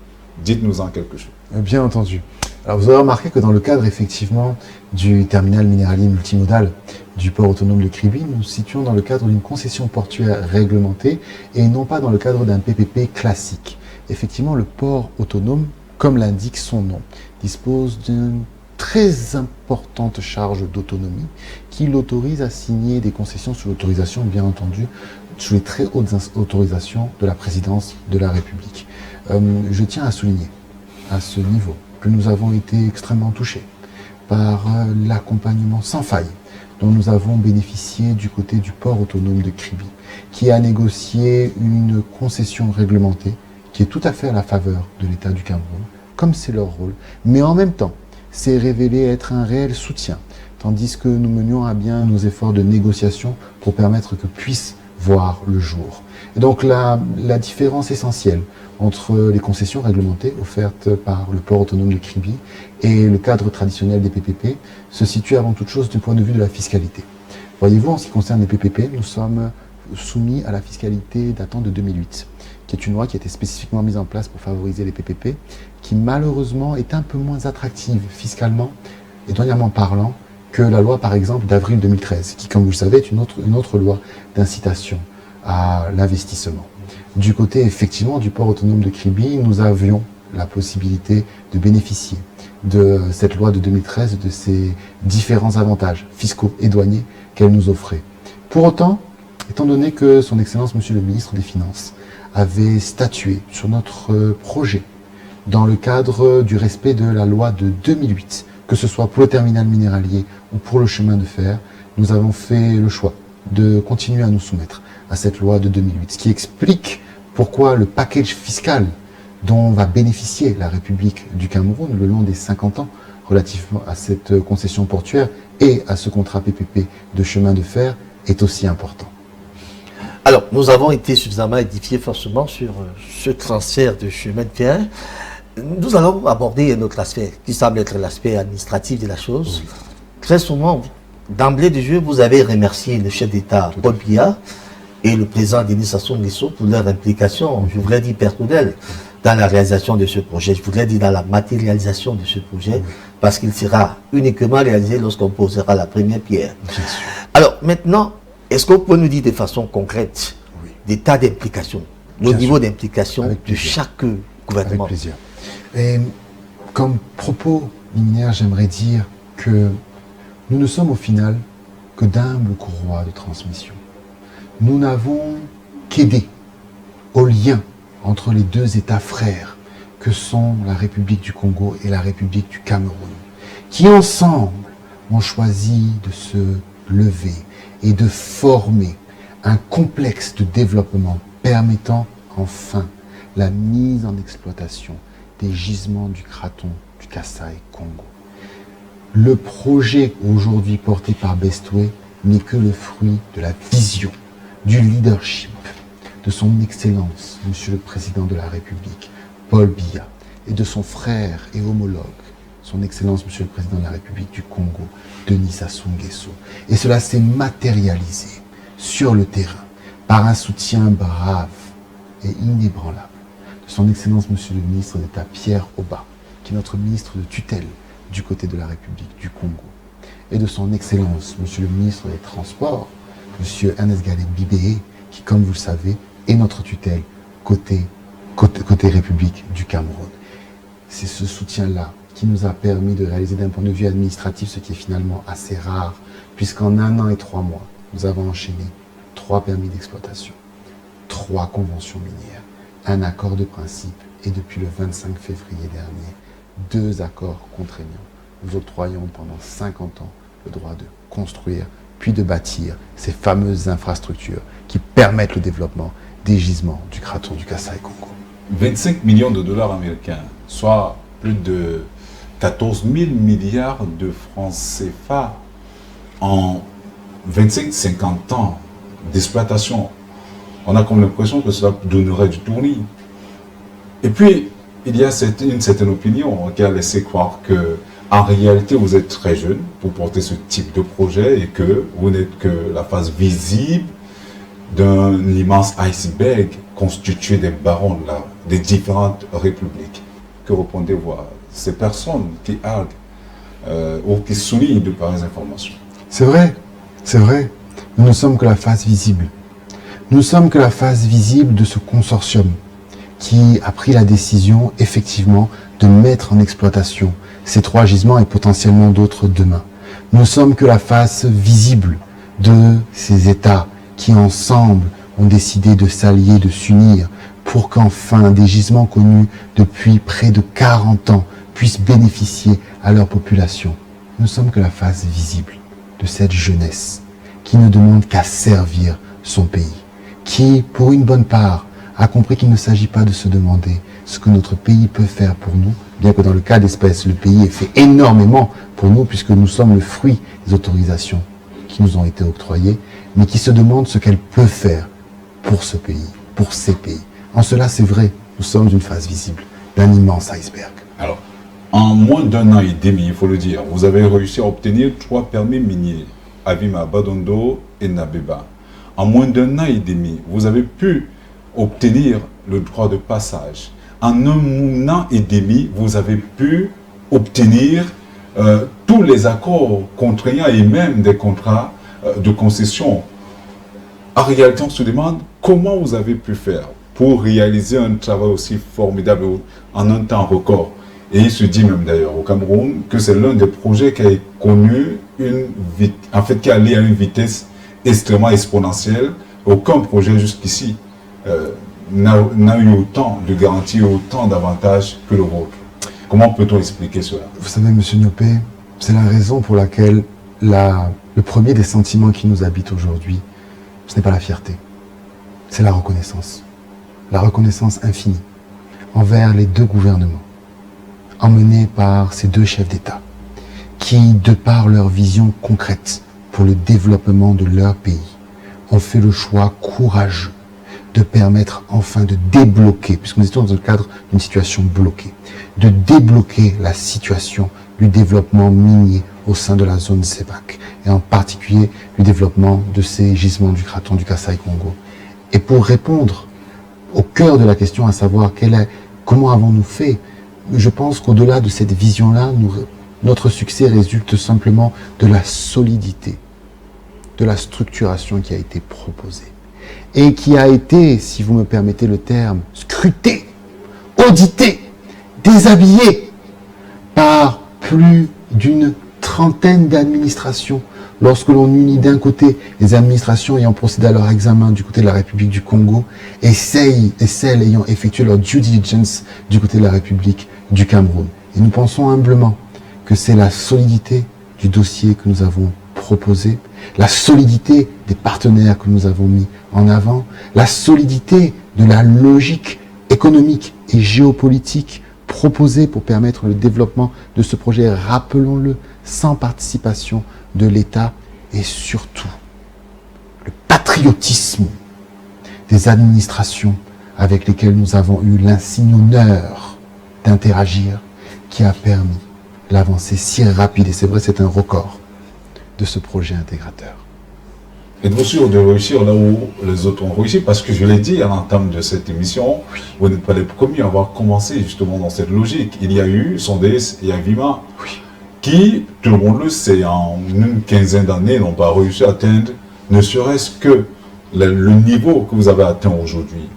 Dites-nous-en quelque chose. Bien entendu. Alors vous avez remarqué que dans le cadre effectivement du terminal minéralier multimodal du port autonome de Kribi, nous nous situons dans le cadre d'une concession portuaire réglementée et non pas dans le cadre d'un PPP classique. Effectivement, le port autonome, comme l'indique son nom, dispose d'une très importante charge d'autonomie qui l'autorise à signer des concessions sous l'autorisation, bien entendu, sous les très hautes autorisations de la présidence de la République. Je tiens à souligner, à ce niveau, que nous avons été extrêmement touchés par l'accompagnement sans faille dont nous avons bénéficié du côté du port autonome de Kribi, qui a négocié une concession réglementée qui est tout à fait à la faveur de l'État du Cameroun, comme c'est leur rôle, mais en même temps, s'est révélé être un réel soutien, tandis que nous menions à bien nos efforts de négociation pour permettre que puisse voir le jour. Et donc la différence essentielle entre les concessions réglementées offertes par le port autonome de Kribi et le cadre traditionnel des PPP se situe avant toute chose du point de vue de la fiscalité. Voyez-vous, en ce qui concerne les PPP, nous sommes soumis à la fiscalité datant de 2008, qui est une loi qui a été spécifiquement mise en place pour favoriser les PPP, qui malheureusement est un peu moins attractive fiscalement et douanièrement parlant que la loi par exemple d'avril 2013, qui comme vous le savez est une autre loi d'incitation à l'investissement. Du côté effectivement du port autonome de Kribi, nous avions la possibilité de bénéficier de cette loi de 2013, de ces différents avantages fiscaux et douaniers qu'elle nous offrait. Pour autant, étant donné que son Excellence Monsieur le Ministre des Finances avait statué sur notre projet dans le cadre du respect de la loi de 2008, que ce soit pour le terminal minéralier ou pour le chemin de fer, nous avons fait le choix de continuer à nous soumettre à cette loi de 2008, ce qui explique pourquoi le package fiscal dont va bénéficier la République du Cameroun le long des 50 ans relativement à cette concession portuaire et à ce contrat PPP de chemin de fer est aussi important. Alors, nous avons été suffisamment édifiés forcément sur ce transfert de chemin de fer. Nous allons aborder un autre aspect qui semble être l'aspect administratif de la chose. Oui. Très souvent, d'emblée de jeu, vous avez remercié le chef d'État Paul Biya et le président Denis Sassou Nguesso pour leur implication, je voudrais dire personnelle, dans la réalisation de ce projet. Je voudrais dire dans la matérialisation de ce projet, parce qu'il sera uniquement réalisé lorsqu'on posera la première pierre. Alors maintenant, est-ce qu'on peut nous dire de façon concrète des tas d'implications, le niveau d'implication de chaque gouvernement? Avec plaisir. Et comme propos liminaire, j'aimerais dire que nous ne sommes au final que d'humbles courroies de transmission. Nous n'avons qu'aidé au lien entre les deux États frères que sont la République du Congo et la République du Cameroun, qui ensemble ont choisi de se lever et de former un complexe de développement permettant enfin la mise en exploitation des gisements du Craton du Kasaï-Congo. Le projet aujourd'hui porté par Bestoué n'est que le fruit de la vision, du leadership de son Excellence, Monsieur le Président de la République, Paul Biya, et de son frère et homologue, son Excellence, Monsieur le Président de la République du Congo, Denis Sassou Nguesso. Et cela s'est matérialisé sur le terrain par un soutien brave et inébranlable de son Excellence, Monsieur le Ministre d'État Pierre Oba, qui est notre ministre de tutelle du côté de la République du Congo, et de son Excellence, Monsieur le Ministre des Transports, Monsieur Ernest Gallet Bibéé, qui, comme vous le savez, est notre tutelle côté République du Cameroun. C'est ce soutien-là qui nous a permis de réaliser d'un point de vue administratif ce qui est finalement assez rare, puisqu'en 1 an et 3 mois, nous avons enchaîné 3 permis d'exploitation, 3 conventions minières, un accord de principe et depuis le 25 février dernier, 2 accords contraignants. Nous octroyons pendant 50 ans le droit de construire puis de bâtir ces fameuses infrastructures qui permettent le développement des gisements du Craton du Kasaï-Congo. 25 millions de dollars américains, soit plus de 14 000 milliards de francs CFA en 25-50 ans d'exploitation. On a comme l'impression que cela donnerait du tournis. Et puis, il y a une certaine opinion qui a laissé croire que, en réalité, vous êtes très jeune pour porter ce type de projet et que vous n'êtes que la face visible d'un immense iceberg constitué des barons des différentes républiques. Que répondez-vous à ces personnes qui arguent ou qui soulignent de pareilles informations? C'est vrai. Nous ne sommes que la face visible. Nous sommes que la face visible de ce consortium qui a pris la décision, effectivement, de mettre en exploitation ces 3 gisements et potentiellement d'autres demain. Nous ne sommes que la face visible de ces États qui, ensemble, ont décidé de s'allier, de s'unir pour qu'enfin des gisements connus depuis près de 40 ans puissent bénéficier à leur population. Nous ne sommes que la face visible de cette jeunesse qui ne demande qu'à servir son pays, qui, pour une bonne part, a compris qu'il ne s'agit pas de se demander ce que notre pays peut faire pour nous, bien que dans le cas d'espèce, le pays ait fait énormément pour nous, puisque nous sommes le fruit des autorisations qui nous ont été octroyées, mais qui se demande ce qu'elle peut faire pour ce pays, pour ces pays. En cela, c'est vrai, nous sommes une face visible d'un immense iceberg. Alors, en moins d'1 an et demi, il faut le dire, vous avez réussi à obtenir 3 permis miniers, Avima, Badondo et Nabeba. En moins d'1 an et demi, vous avez pu obtenir le droit de passage. En 1 an et demi, vous avez pu obtenir tous les accords contraignants et même des contrats de concession. En réalité, on se demande comment vous avez pu faire pour réaliser un travail aussi formidable en un temps record. Et il se dit même d'ailleurs au Cameroun que c'est l'un des projets qui a connu qui est allé à une vitesse extrêmement exponentielle. Aucun projet jusqu'ici n'a eu autant de garanties, autant d'avantages que le vôtre. Comment peut-on expliquer cela? Vous savez, M. Niopé, c'est la raison pour laquelle le premier des sentiments qui nous habitent aujourd'hui, ce n'est pas la fierté, c'est la reconnaissance. La reconnaissance infinie envers les 2 gouvernements, emmenés par ces 2 chefs d'État, qui, de par leur vision concrète pour le développement de leur pays, ont fait le choix courageux de permettre enfin de débloquer, puisque nous étions dans le cadre d'une situation bloquée, de débloquer la situation du développement minier au sein de la zone CEPAC, et en particulier du développement de ces gisements du Craton du Kasaï-Congo. Et pour répondre au cœur de la question, à savoir comment avons-nous fait, je pense qu'au-delà de cette vision-là, notre succès résulte simplement de la solidité, de la structuration qui a été proposée et qui a été, si vous me permettez le terme, scrutée, auditée, déshabillée par plus d'une trentaine d'administrations lorsque l'on unit d'un côté les administrations ayant procédé à leur examen du côté de la République du Congo et celles ayant effectué leur due diligence du côté de la République du Cameroun. Et nous pensons humblement que c'est la solidité du dossier que nous avons proposé, la solidité des partenaires que nous avons mis en avant, la solidité de la logique économique et géopolitique proposée pour permettre le développement de ce projet, rappelons-le, sans participation de l'État, et surtout le patriotisme des administrations avec lesquelles nous avons eu l'insigne honneur d'interagir, qui a permis l'avancée si rapide, et c'est vrai, c'est un record de ce projet intégrateur. Êtes-vous sûr de réussir là où les autres ont réussi? Parce que je l'ai dit à l'entame de cette émission, oui, vous n'êtes pas les premiers à avoir commencé justement dans cette logique. Il y a eu Sondes et Avima, oui, qui, tout le monde le sait, en une quinzaine d'années, n'ont pas réussi à atteindre ne serait-ce que le niveau que vous avez atteint aujourd'hui.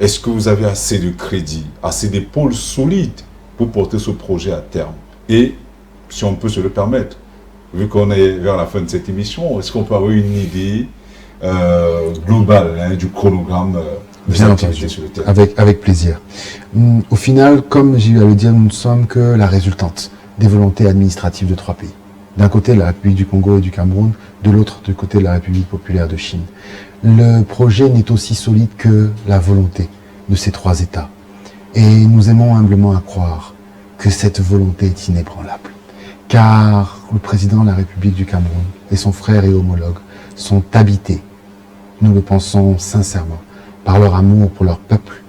Est-ce que vous avez assez de crédit, assez d'épaules solides pour porter ce projet à terme? Et, si on peut se le permettre, vu qu'on est vers la fin de cette émission, est-ce qu'on peut avoir une idée globale du chronogramme des activités sur le terrain? Avec plaisir. Au final, comme j'ai eu à le dire, nous ne sommes que la résultante des volontés administratives de trois pays. D'un côté, la République du Congo et du Cameroun, de l'autre, du côté de la République populaire de Chine. Le projet n'est aussi solide que la volonté de ces trois États. Et nous aimons humblement à croire que cette volonté est inébranlable. Car le président de la République du Cameroun et son frère et homologue sont habités, nous le pensons sincèrement, par leur amour pour leur peuple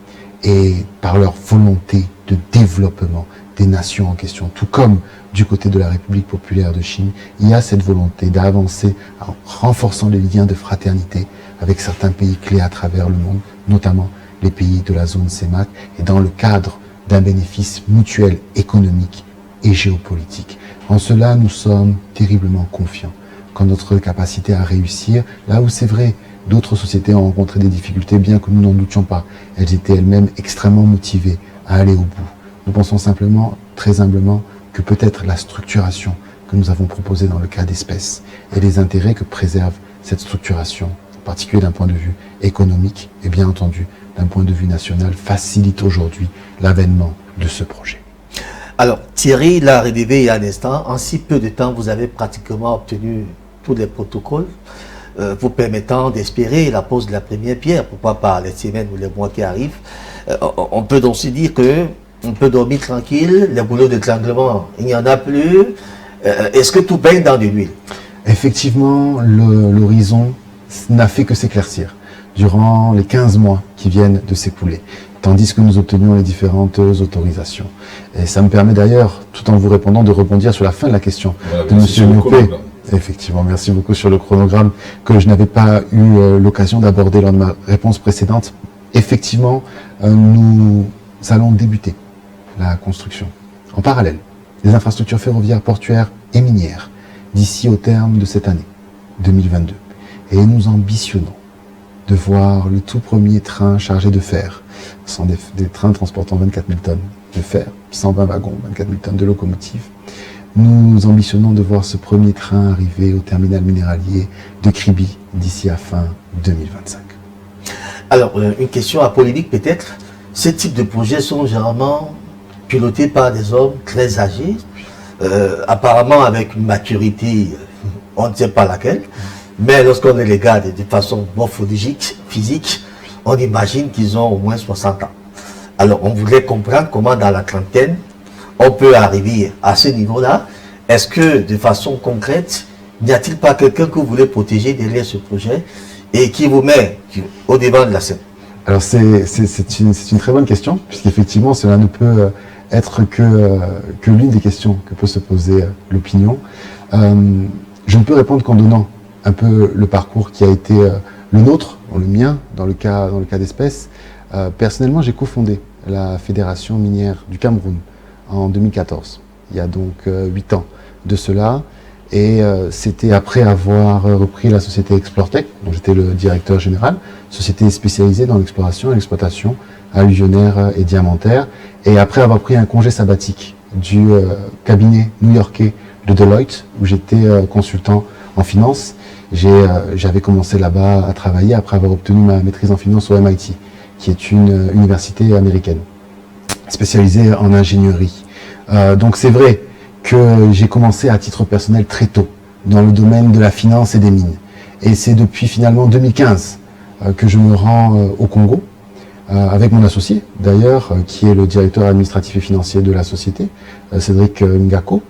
et par leur volonté de développement des nations en question. Tout comme du côté de la République populaire de Chine, il y a cette volonté d'avancer en renforçant les liens de fraternité avec certains pays clés à travers le monde, notamment les pays de la zone CEMAC, et dans le cadre d'un bénéfice mutuel économique et géopolitique. En cela, nous sommes terriblement confiants quant à notre capacité à réussir, là où c'est vrai, d'autres sociétés ont rencontré des difficultés, bien que nous n'en doutions pas. Elles étaient elles-mêmes extrêmement motivées à aller au bout. Nous pensons simplement, très humblement, que peut-être la structuration que nous avons proposée dans le cas d'espèces et les intérêts que préserve cette structuration, en particulier d'un point de vue économique et bien entendu d'un point de vue national, facilite aujourd'hui l'avènement de ce projet. Alors, Thierry l'a révélé il y a un instant, en si peu de temps, vous avez pratiquement obtenu tous les protocoles vous permettant d'espérer la pose de la première pierre, pourquoi pas les semaines ou les mois qui arrivent. On peut donc se dire que on peut dormir tranquille, les boulots d'étranglement, il n'y en a plus. Est-ce que tout baigne dans de l'huile? Effectivement, l'horizon n'a fait que s'éclaircir durant les 15 mois qui viennent de s'écouler, tandis que nous obtenions les différentes autorisations. Et ça me permet d'ailleurs, tout en vous répondant, de rebondir sur la fin de la question de M. Mopé. Effectivement, merci beaucoup sur le chronogramme que je n'avais pas eu l'occasion d'aborder lors de ma réponse précédente. Effectivement, nous allons débuter la construction, en parallèle, des infrastructures ferroviaires, portuaires et minières d'ici au terme de cette année, 2022. Et nous ambitionnons de voir le tout premier train chargé de fer. Ce sont des trains transportant 24 000 tonnes de fer, 120 wagons, 24 000 tonnes de locomotives. Nous ambitionnons de voir ce premier train arriver au terminal minéralier de Kribi d'ici à fin 2025. Alors, une question à polémique peut-être. Ce type de projets sont généralement pilotés par des hommes très âgés, apparemment avec une maturité, on ne sait pas laquelle, mais lorsqu'on les regarde de façon morphologique, physique, on imagine qu'ils ont au moins 60 ans. Alors, on voudrait comprendre comment dans la trentaine, on peut arriver à ce niveau-là. Est-ce que, de façon concrète, n'y a-t-il pas quelqu'un que vous voulez protéger derrière ce projet et qui vous met au devant de la scène? Alors, c'est une très bonne question, puisqu'effectivement, cela ne peut être que l'une des questions que peut se poser l'opinion. Je ne peux répondre qu'en donnant un peu le parcours qui a été le nôtre, le mien, dans le cas d'espèces. Personnellement, j'ai cofondé la Fédération minière du Cameroun en 2014. Il y a donc 8 ans de cela. Et c'était après avoir repris la société Explortech, dont j'étais le directeur général, société spécialisée dans l'exploration et l'exploitation alluvionnaire et diamantaire. Et après avoir pris un congé sabbatique du cabinet new-yorkais de Deloitte, où j'étais consultant en finance. J'avais commencé là-bas à travailler après avoir obtenu ma maîtrise en finance au MIT, qui est une université américaine, spécialisée en ingénierie. Donc c'est vrai que j'ai commencé à titre personnel très tôt, dans le domaine de la finance et des mines. Et c'est depuis finalement 2015 que je me rends au Congo, avec mon associé d'ailleurs, qui est le directeur administratif et financier de la société, Cédric Ngako.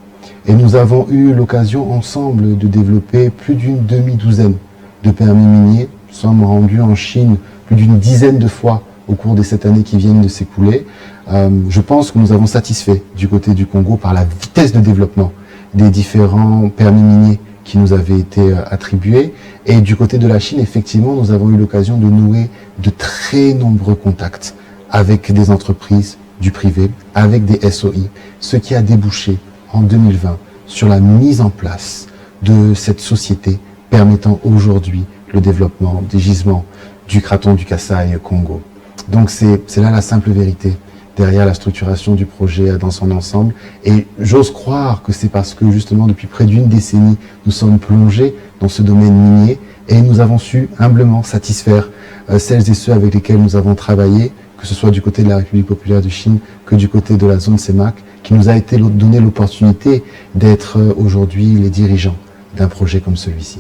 Et nous avons eu l'occasion ensemble de développer plus d'une demi-douzaine de permis miniers. Nous sommes rendus en Chine plus d'une dizaine de fois au cours des 7 années qui viennent de s'écouler. Je pense que nous avons satisfait du côté du Congo par la vitesse de développement des différents permis miniers qui nous avaient été attribués. Et du côté de la Chine, effectivement, nous avons eu l'occasion de nouer de très nombreux contacts avec des entreprises du privé, avec des SOI, ce qui a débouché en 2020 sur la mise en place de cette société permettant aujourd'hui le développement des gisements du craton du Kasaï Congo. Donc c'est là la simple vérité derrière la structuration du projet dans son ensemble. Et j'ose croire que c'est parce que justement depuis près d'une décennie, nous sommes plongés dans ce domaine minier et nous avons su humblement satisfaire celles et ceux avec lesquels nous avons travaillé, que ce soit du côté de la République populaire de Chine que du côté de la zone CEMAC, qui nous a été donné l'opportunité d'être aujourd'hui les dirigeants d'un projet comme celui-ci.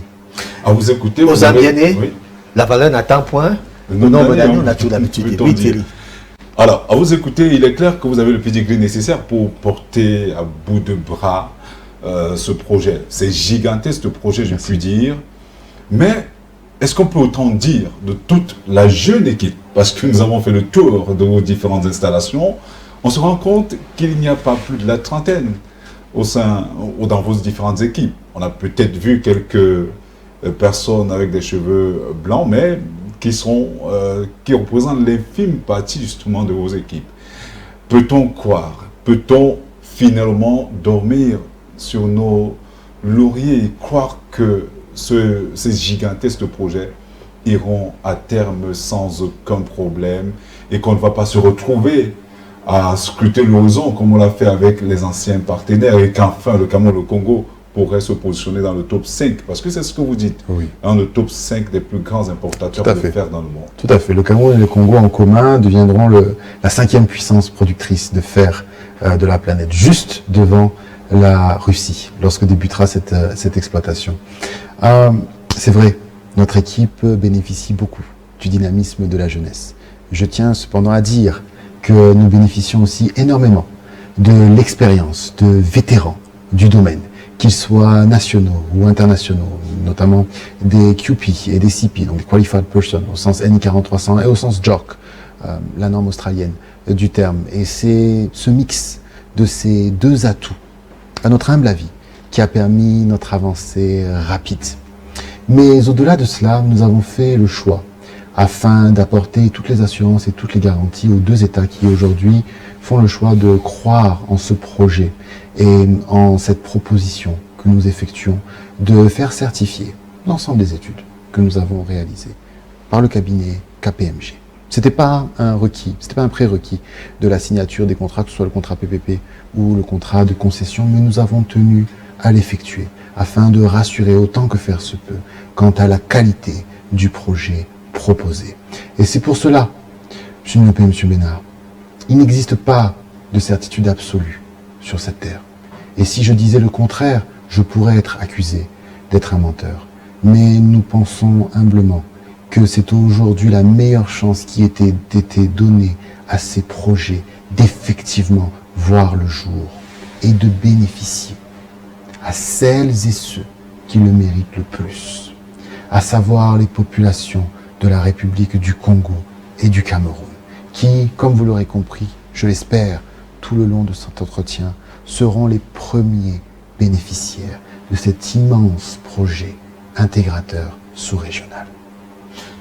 À vous écouter, Aux Ambienés, oui. la valeur n'attend point. Le nombre d'années, on a tout l'habitude. Oui, Thierry. Alors, à vous écouter, il est clair que vous avez le pedigree nécessaire pour porter à bout de bras ce projet. C'est gigantesque ce projet, je puis dire. Mais est-ce qu'on peut autant dire de toute la jeune équipe? Parce que nous avons fait le tour de vos différentes installations. On se rend compte qu'il n'y a pas plus de la trentaine dans vos différentes équipes. On a peut-être vu quelques personnes avec des cheveux blancs, mais qui représentent l'infime partie justement de vos équipes. Peut-on croire, peut-on finalement dormir sur nos lauriers et croire que ces gigantesques projets iront à terme sans aucun problème et qu'on ne va pas se retrouver à scruter l'horizon comme on l'a fait avec les anciens partenaires et qu'enfin le Cameroun, le Congo pourrait se positionner dans le top 5, parce que c'est ce que vous dites, Oui. dans le top 5 des plus grands importateurs de fer dans le monde. Tout à fait. Le Cameroun et le Congo en commun deviendront la 5e puissance productrice de fer de la planète, juste devant la Russie, lorsque débutera cette exploitation. C'est vrai, notre équipe bénéficie beaucoup du dynamisme de la jeunesse. Je tiens cependant à dire que nous bénéficions aussi énormément de l'expérience de vétérans du domaine, qu'ils soient nationaux ou internationaux, notamment des QP et des CP, donc des Qualified Persons, au sens NI 4300 et au sens JORC, la norme australienne du terme. Et c'est ce mix de ces deux atouts, à notre humble avis, qui a permis notre avancée rapide. Mais au-delà de cela, nous avons fait le choix, afin d'apporter toutes les assurances et toutes les garanties aux deux États qui aujourd'hui font le choix de croire en ce projet et en cette proposition que nous effectuons de faire certifier l'ensemble des études que nous avons réalisées par le cabinet KPMG. C'était pas un requis, c'était pas un prérequis de la signature des contrats, que ce soit le contrat PPP ou le contrat de concession, mais nous avons tenu à l'effectuer afin de rassurer autant que faire se peut quant à la qualité du projet proposé. Et c'est pour cela, M. Nyope et M. Bénard, il n'existe pas de certitude absolue sur cette terre. Et si je disais le contraire, je pourrais être accusé d'être un menteur. Mais nous pensons humblement que c'est aujourd'hui la meilleure chance qui ait été donnée à ces projets d'effectivement voir le jour et de bénéficier à celles et ceux qui le méritent le plus, à savoir les populations de la République du Congo et du Cameroun, qui, comme vous l'aurez compris, je l'espère, tout le long de cet entretien, seront les premiers bénéficiaires de cet immense projet intégrateur sous-régional.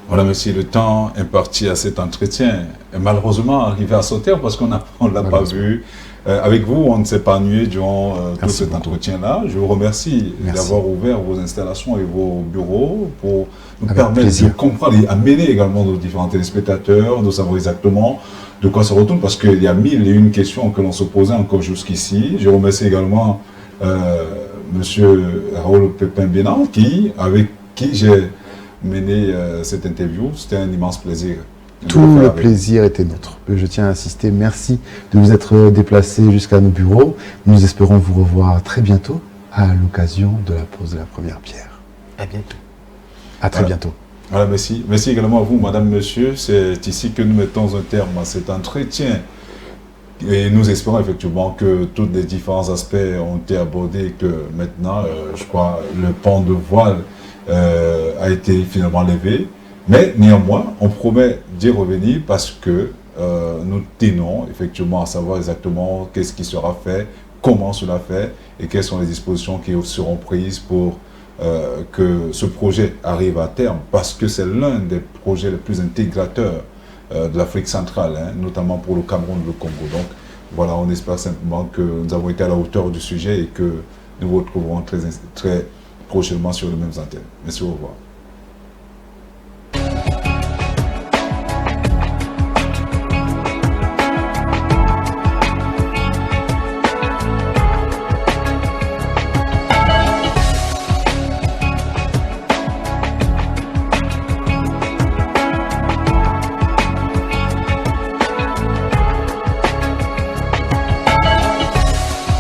Voilà, monsieur, le temps imparti à cet entretien est malheureusement arrivé à son terme parce qu'on ne l'a pas vu. Avec vous, on ne s'est pas ennuyé durant tout cet entretien-là. Je vous remercie d'avoir ouvert vos installations et vos bureaux pour nous permettre de comprendre et amener également nos différents téléspectateurs, de savoir exactement de quoi ça retourne, parce qu'il y a 1001 questions que l'on se posait encore jusqu'ici. Je remercie également Monsieur Raoul Pépin Bénan, avec qui j'ai mené cette interview. C'était un immense plaisir. Tout le plaisir était nôtre. Je tiens à insister, merci de vous être déplacé jusqu'à nos bureaux. Nous espérons vous revoir très bientôt à l'occasion de la pose de la première pierre. À bientôt. À très bientôt. Voilà, merci. Merci également à vous, madame, monsieur. C'est ici que nous mettons un terme à cet entretien. Et nous espérons effectivement que tous les différents aspects ont été abordés et que maintenant, je crois, le pan de voile a été finalement levé. Mais néanmoins, on promet d'y revenir parce que nous tenons effectivement à savoir exactement qu'est-ce qui sera fait, comment cela fait et quelles sont les dispositions qui seront prises pour que ce projet arrive à terme, parce que c'est l'un des projets les plus intégrateurs de l'Afrique centrale, hein, notamment pour le Cameroun et le Congo. Donc voilà, on espère simplement que nous avons été à la hauteur du sujet et que nous vous retrouverons très prochainement sur les mêmes antennes. Merci, au revoir.